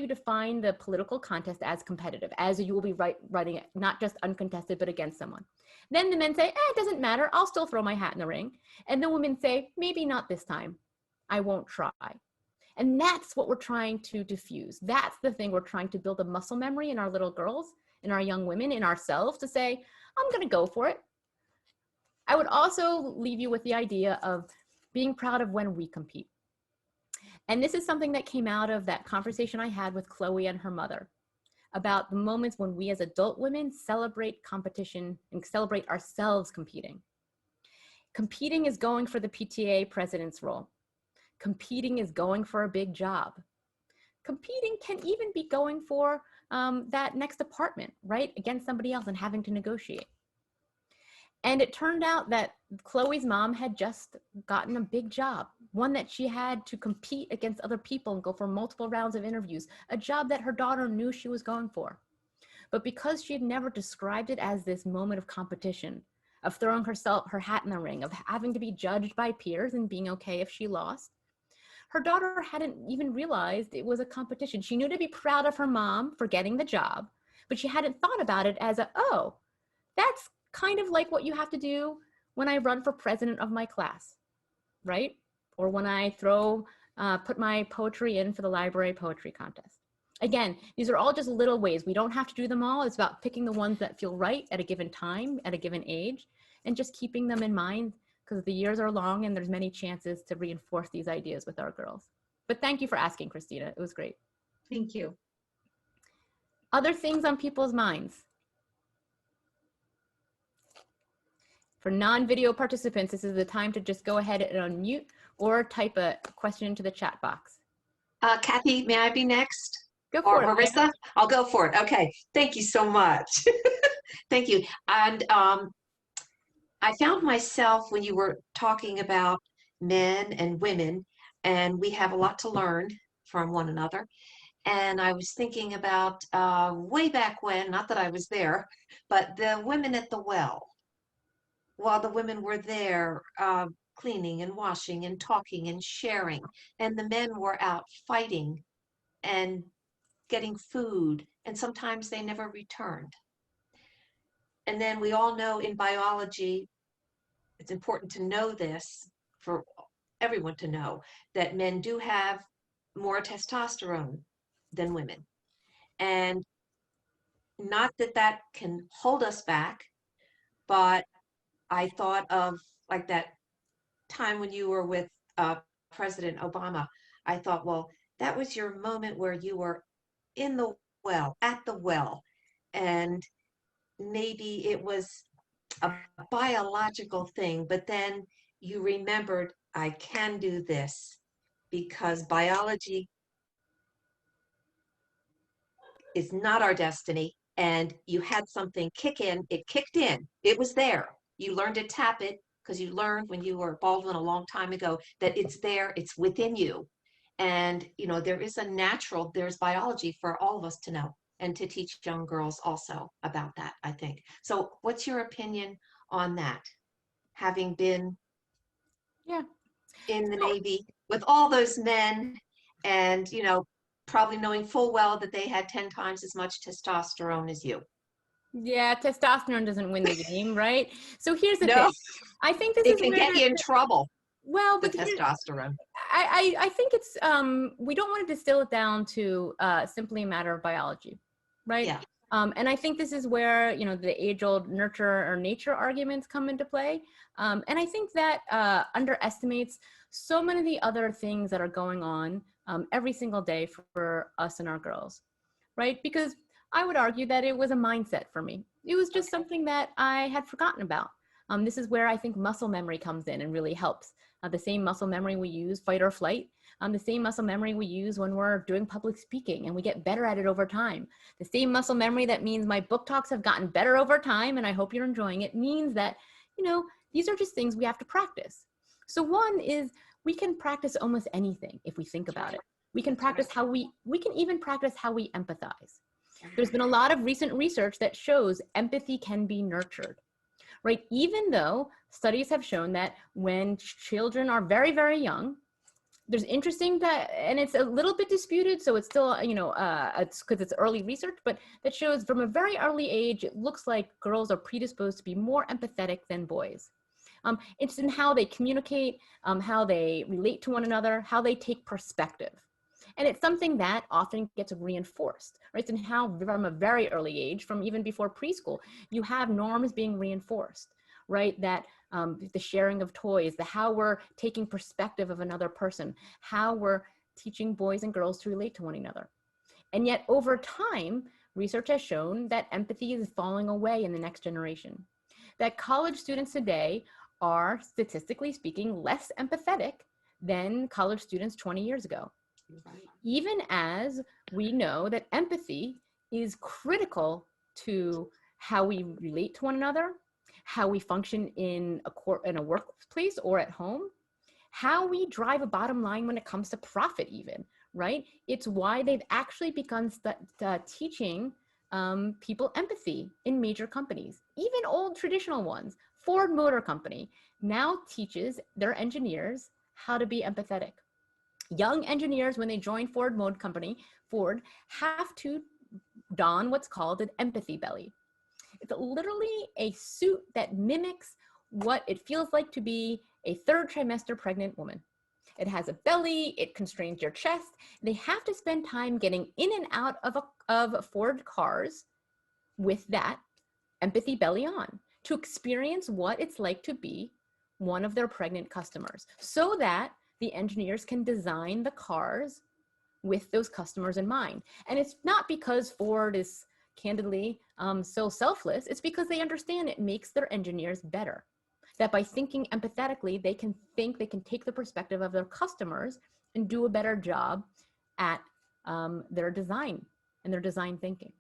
define the political contest as competitive, as you will be writing it, not just uncontested, but against someone. Then the men say, it doesn't matter, I'll still throw my hat in the ring. And the women say, maybe not this time, I won't try. And that's what we're trying to diffuse. That's the thing, we're trying to build a muscle memory in our little girls, in our young women, in ourselves, to say, I'm gonna go for it. I would also leave you with the idea of being proud of when we compete. And this is something that came out of that conversation I had with Chloe and her mother about the moments when we as adult women celebrate competition and celebrate ourselves competing. Competing is going for the PTA president's role. Competing is going for a big job. Competing can even be going for that next apartment, right? Against somebody else and having to negotiate. And it turned out that Chloe's mom had just gotten a big job, one that she had to compete against other people and go for multiple rounds of interviews, a job that her daughter knew she was going for. But because she had never described it as this moment of competition, of throwing her hat in the ring, of having to be judged by peers and being okay if she lost, her daughter hadn't even realized it was a competition. She knew to be proud of her mom for getting the job, but she hadn't thought about it as oh, that's kind of like what you have to do when I run for president of my class, right? Or when I put my poetry in for the library poetry contest. Again, these are all just little ways. We don't have to do them all. It's about picking the ones that feel right at a given time, at a given age, and just keeping them in mind, because the years are long and there's many chances to reinforce these ideas with our girls. But thank you for asking, Christina. It was great. Thank you. Other things on people's minds. For non-video participants, this is the time to just go ahead and unmute or type a question into the chat box. Kathy, may I be next? Go for or it. Marisa? I'll go for it. Okay. Thank you so much. Thank you. And I found myself when you were talking about men and women, and we have a lot to learn from one another. And I was thinking about way back when, not that I was there, but the women at the well. While the women were there cleaning and washing and talking and sharing, and the men were out fighting and getting food, and sometimes they never returned. And then we all know in biology, it's important to know this for everyone to know, that men do have more testosterone than women. And not that that can hold us back, but I thought of like that time when you were with President Obama. I thought, well, that was your moment where you were in the well, at the well, and maybe it was a biological thing, but then you remembered, I can do this because biology is not our destiny. And you had something kick in, it kicked in, it was there. You learned to tap it because you learned when you were Baldwin a long time ago that it's there, it's within you. And, you know, there is a natural, there's biology for all of us to know and to teach young girls also about that, I think. So what's your opinion on that? Having been in the Navy with all those men and, you know, probably knowing full well that they had 10 times as much testosterone as you. Yeah, testosterone doesn't win the game, right? So here's the thing. I think this it can get you in trouble. Well, the but testosterone. I think it's we don't want to distill it down to simply a matter of biology, right? Yeah. And I think this is where, you know, the age-old nurture or nature arguments come into play. And I think that underestimates so many of the other things that are going on every single day for us and our girls, right? Because I would argue that it was a mindset for me. It was just something that I had forgotten about. This is where I think muscle memory comes in and really helps. The same muscle memory we use, fight or flight, the same muscle memory we use when we're doing public speaking and we get better at it over time. The same muscle memory that means my book talks have gotten better over time, and I hope you're enjoying it, means that, you know, these are just things we have to practice. So one is we can practice almost anything if we think about it. We can practice how we can even practice how we empathize. There's been a lot of recent research that shows empathy can be nurtured, right? Even though studies have shown that when children are very, very young, there's interesting that, and it's a little bit disputed, so it's still, you know, it's because it's early research, but that shows from a very early age, it looks like girls are predisposed to be more empathetic than boys. It's in how they communicate, how they relate to one another, how they take perspective. And it's something that often gets reinforced, right? It's in how from a very early age, from even before preschool, you have norms being reinforced, right? That the sharing of toys, the how we're taking perspective of another person, how we're teaching boys and girls to relate to one another. And yet over time, research has shown that empathy is falling away in the next generation. That college students today are, statistically speaking, less empathetic than college students 20 years ago. Even as we know that empathy is critical to how we relate to one another, how we function in a workplace or at home, how we drive a bottom line when it comes to profit even, right? It's why they've actually begun teaching people empathy in major companies, even old traditional ones. Ford Motor Company now teaches their engineers how to be empathetic. Young engineers, when they join Ford Motor Company, Ford, have to don what's called an empathy belly. It's literally a suit that mimics what it feels like to be a third trimester pregnant woman. It has a belly, it constrains your chest. They have to spend time getting in and out of Ford cars with that empathy belly on to experience what it's like to be one of their pregnant customers, so that the engineers can design the cars with those customers in mind. And it's not because Ford is candidly so selfless, it's because they understand it makes their engineers better. That by thinking empathetically, they can take the perspective of their customers and do a better job at their design and their design thinking.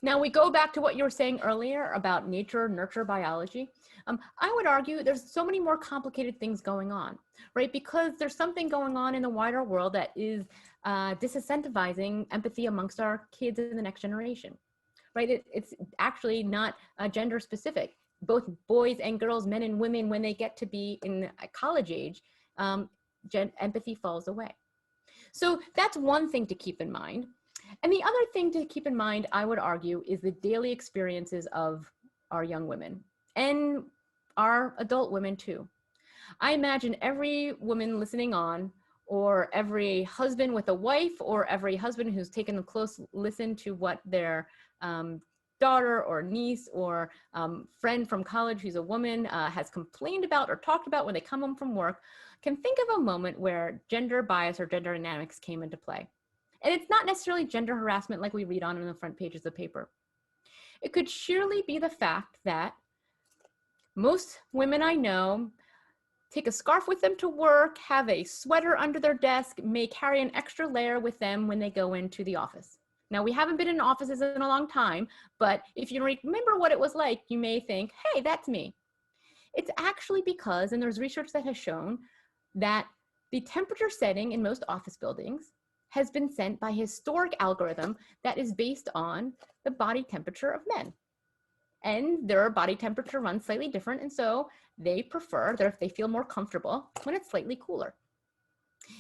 Now we go back to what you were saying earlier about nature, nurture, biology. I would argue there's so many more complicated things going on, right? Because there's something going on in the wider world that is disincentivizing empathy amongst our kids in the next generation, right? It's actually not gender specific. Both boys and girls, men and women, when they get to be in a college age, empathy falls away. So that's one thing to keep in mind. And the other thing to keep in mind, I would argue, is the daily experiences of our young women and our adult women too. I imagine every woman listening on, or every husband with a wife, or every husband who's taken a close listen to what their daughter or niece or friend from college who's a woman has complained about or talked about when they come home from work, can think of a moment where gender bias or gender dynamics came into play. And it's not necessarily gender harassment like we read on the front pages of the paper. It could surely be the fact that most women I know take a scarf with them to work, have a sweater under their desk, may carry an extra layer with them when they go into the office. Now, we haven't been in offices in a long time, but if you remember what it was like, you may think, hey, that's me. It's actually because, and there's research that has shown that the temperature setting in most office buildings has been set by a historic algorithm that is based on the body temperature of men. And their body temperature runs slightly different, and so they prefer, they feel more comfortable when it's slightly cooler.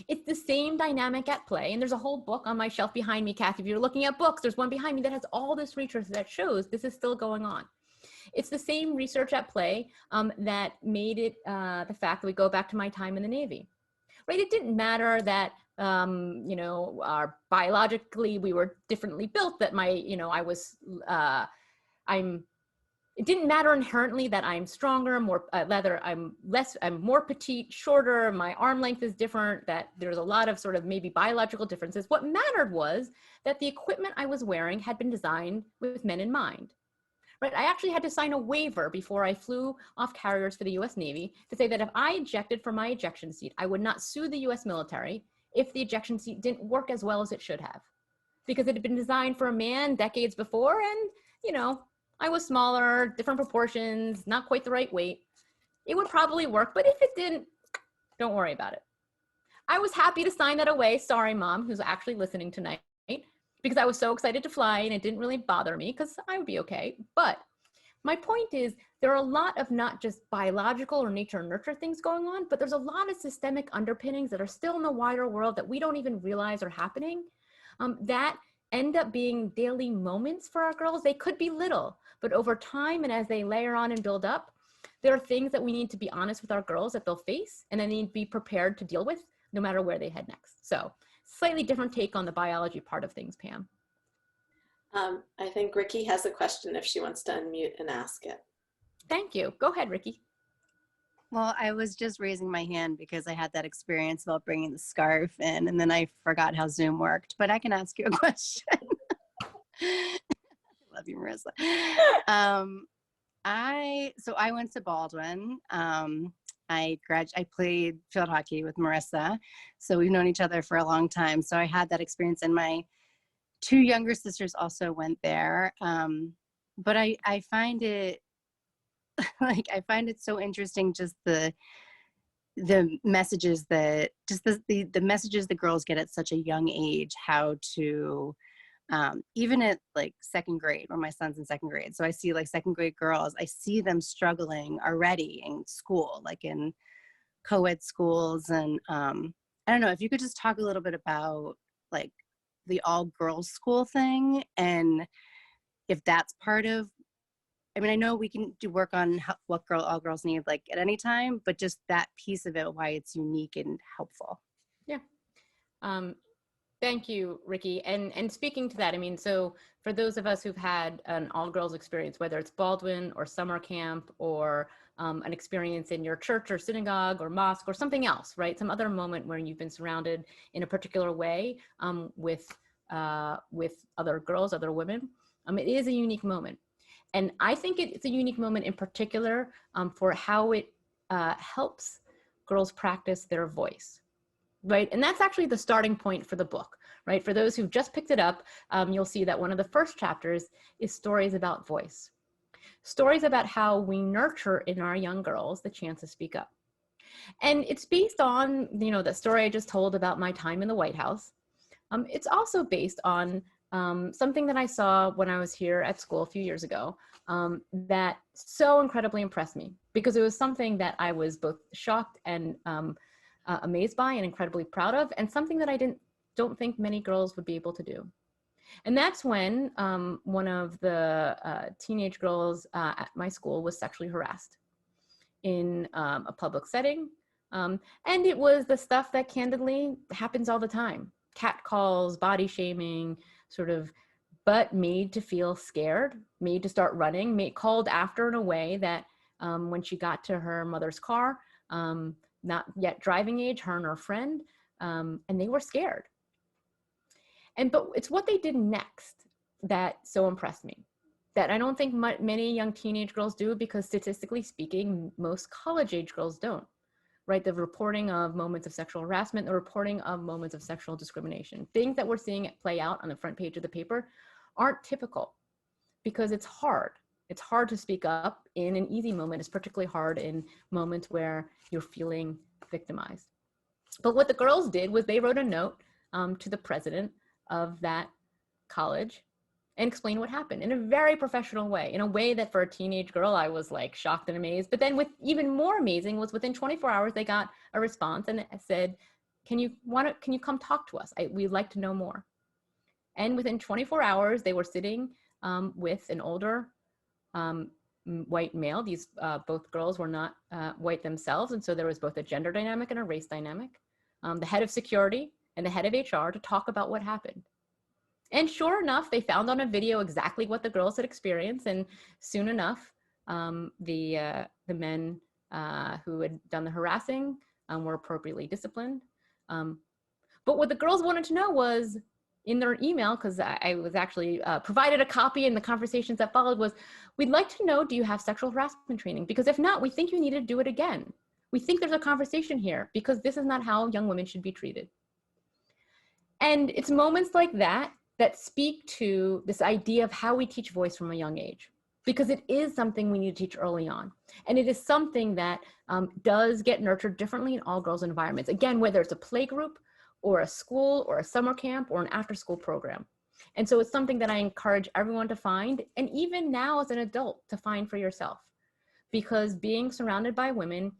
It's the same dynamic at play, and there's a whole book on my shelf behind me, Kathy. If you're looking at books, there's one behind me that has all this research that shows this is still going on. It's the same research at play that made it the fact that we go back to my time in the Navy, right? It didn't matter that you know, biologically we were differently built, that my, you know, it didn't matter inherently that I'm stronger, more I'm more petite, shorter, my arm length is different, that there's a lot of sort of maybe biological differences. What mattered was that the equipment I was wearing had been designed with men in mind. Right? I actually had to sign a waiver before I flew off carriers for the US Navy to say that if I ejected from my ejection seat, I would not sue the US military if the ejection seat didn't work as well as it should have, because it had been designed for a man decades before, and, you know, I was smaller, different proportions, not quite the right weight. It would probably work, but if it didn't, don't worry about it. I was happy to sign that away. Sorry, Mom, who's actually listening tonight, because I was so excited to fly and it didn't really bother me because I would be okay. But My point is there are a lot of not just biological or nature and nurture things going on, but there's a lot of systemic underpinnings that are still in the wider world that we don't even realize are happening, that end up being daily moments for our girls. They could be little, but over time and as they layer on and build up, there are things that we need to be honest with our girls that they'll face and they need to be prepared to deal with no matter where they head next. So slightly different take on the biology part of things, Pam. I think Ricky has a question if she wants to unmute and ask it. Thank you. Go ahead, Ricky. Well, I was just raising my hand because I had that experience about bringing the scarf in, and then I forgot how Zoom worked, but I can ask you a question. Love you, Marissa. I went to Baldwin. I played field hockey with Marissa, so we've known each other for a long time. So I had that experience, and my 2 younger sisters also went there. But I find it I find it so interesting, just the messages that the messages the girls get at such a young age, how to even at like 2nd grade, where my son's in 2nd grade. So I see like 2nd grade girls, I see them struggling already in school, like in co-ed schools. And I don't know if you could just talk a little bit about like the all girls school thing, and if that's part of, I mean, I know we can do work on what all girls need like at any time, but just that piece of it, why it's unique and helpful. Yeah. Thank you, Ricky. And speaking to that, I mean, so for those of us who've had an all-girls experience, whether it's Baldwin or summer camp or an experience in your church or synagogue or mosque or something else, right? Some other moment where you've been surrounded in a particular way with other girls, other women, it is a unique moment. And I think it's a unique moment in particular for how it helps girls practice their voice. Right, and that's actually the starting point for the book, right? For those who've just picked it up, you'll see that one of the first chapters is stories about voice. Stories about how we nurture in our young girls the chance to speak up. And it's based on, the story I just told about my time in the White House. It's also based on something that I saw when I was here at school a few years ago that so incredibly impressed me, because it was something that I was both shocked and amazed by and incredibly proud of, and something that I don't think many girls would be able to do. And that's when one of the teenage girls at my school was sexually harassed in a public setting. And it was the stuff that candidly happens all the time. Catcalls, body shaming, sort of, but made to feel scared, made to start running, called after in a way that when she got to her mother's car, not yet driving age, her and her friend, and they were scared. But it's what they did next that so impressed me, that I don't think many young teenage girls do, because statistically speaking, most college age girls don't, right? The reporting of moments of sexual harassment, the reporting of moments of sexual discrimination, things that we're seeing it play out on the front page of the paper aren't typical, because it's hard. It's hard to speak up in an easy moment. It's particularly hard in moments where you're feeling victimized. But what the girls did was they wrote a note to the president of that college and explained what happened in a very professional way, in a way that for a teenage girl, I was like shocked and amazed. But then with even more amazing was within 24 hours, they got a response and it said, can you come talk to us? We'd like to know more. And within 24 hours, they were sitting with an older white male. These both girls were not white themselves, and so there was both a gender dynamic and a race dynamic. The head of security and the head of HR to talk about what happened. And sure enough, they found on a video exactly what the girls had experienced, and soon enough, the men who had done the harassing were appropriately disciplined. But what the girls wanted to know was, in their email, because I was actually provided a copy in the conversations that followed, was, we'd like to know, do you have sexual harassment training? Because if not, we think you need to do it again. We think there's a conversation here, because this is not how young women should be treated. And it's moments like that that speak to this idea of how we teach voice from a young age, because it is something we need to teach early on. And it is something that does get nurtured differently in all girls environments. Again, whether it's a play group or a school or a summer camp or an after school program. And so it's something that I encourage everyone to find, and even now as an adult to find for yourself, because being surrounded by women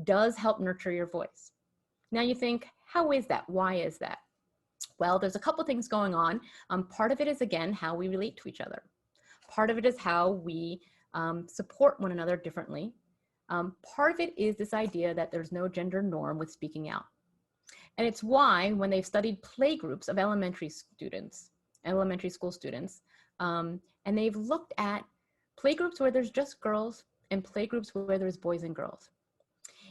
does help nurture your voice. Now you think, how is that? Why is that? Well, there's a couple things going on. Part of it is, again, how we relate to each other. Part of it is how we support one another differently. Part of it is this idea that there's no gender norm with speaking out. And it's why when they've studied play groups of elementary school students, and they've looked at play groups where there's just girls and play groups where there's boys and girls.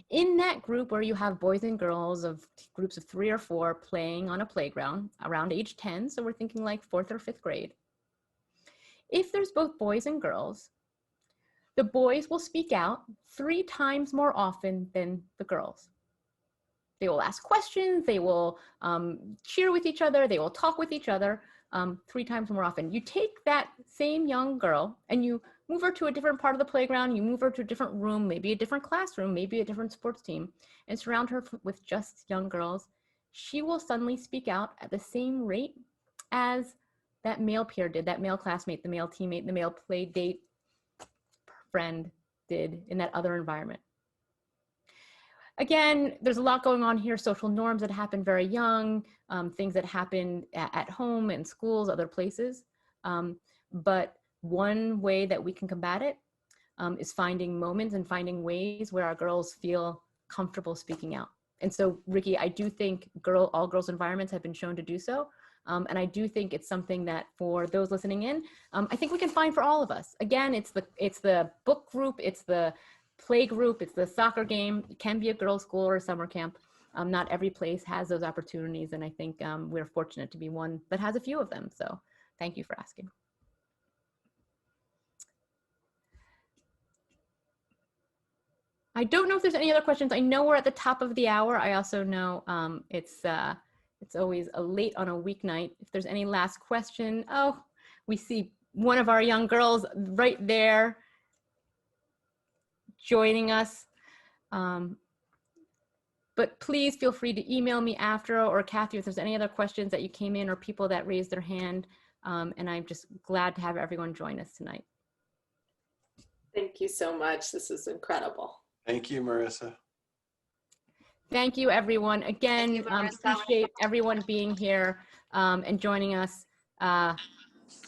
In that group where you have boys and girls of groups of 3 or 4 playing on a playground around age 10, so we're thinking like 4th or 5th grade. If there's both boys and girls, the boys will speak out 3 times more often than the girls. They will ask questions, they will cheer with each other, they will talk with each other 3 times more often. You take that same young girl and you move her to a different part of the playground, you move her to a different room, maybe a different classroom, maybe a different sports team, and surround her with just young girls. She will suddenly speak out at the same rate as that male peer did, that male classmate, the male teammate, the male play date friend did in that other environment. Again, there's a lot going on here, social norms that happen very young, things that happen at home, in schools, other places. But one way that we can combat it is finding moments and finding ways where our girls feel comfortable speaking out. And so, Ricky, I do think all girls environments have been shown to do so. And I do think it's something that for those listening in, I think we can find for all of us. Again, it's the book group, it's the play group, it's the soccer game. It can be a girls' school or a summer camp. Not every place has those opportunities, and I think we're fortunate to be one that has a few of them. So thank you for asking. I don't know if there's any other questions. I know we're at the top of the hour. I also know it's always late on a weeknight. If there's any last question, oh, we see one of our young girls right there joining us. But please feel free to email me after, or Kathy, if there's any other questions that you came in or people that raised their hand. And I'm just glad to have everyone join us tonight. Thank you so much. This is incredible. Thank you, Marisa. Thank you, everyone. Again, Thank you, Marisa. appreciate everyone being here and joining us.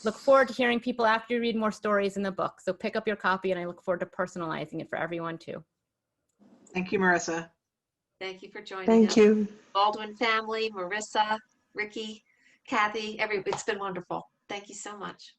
Look forward to hearing people after you read more stories in the book. So pick up your copy, and I look forward to personalizing it for everyone too. Thank you, Marisa. Thank you for joining us. Thank you. Baldwin family, Marisa, Ricky, Kathy, it's been wonderful. Thank you so much.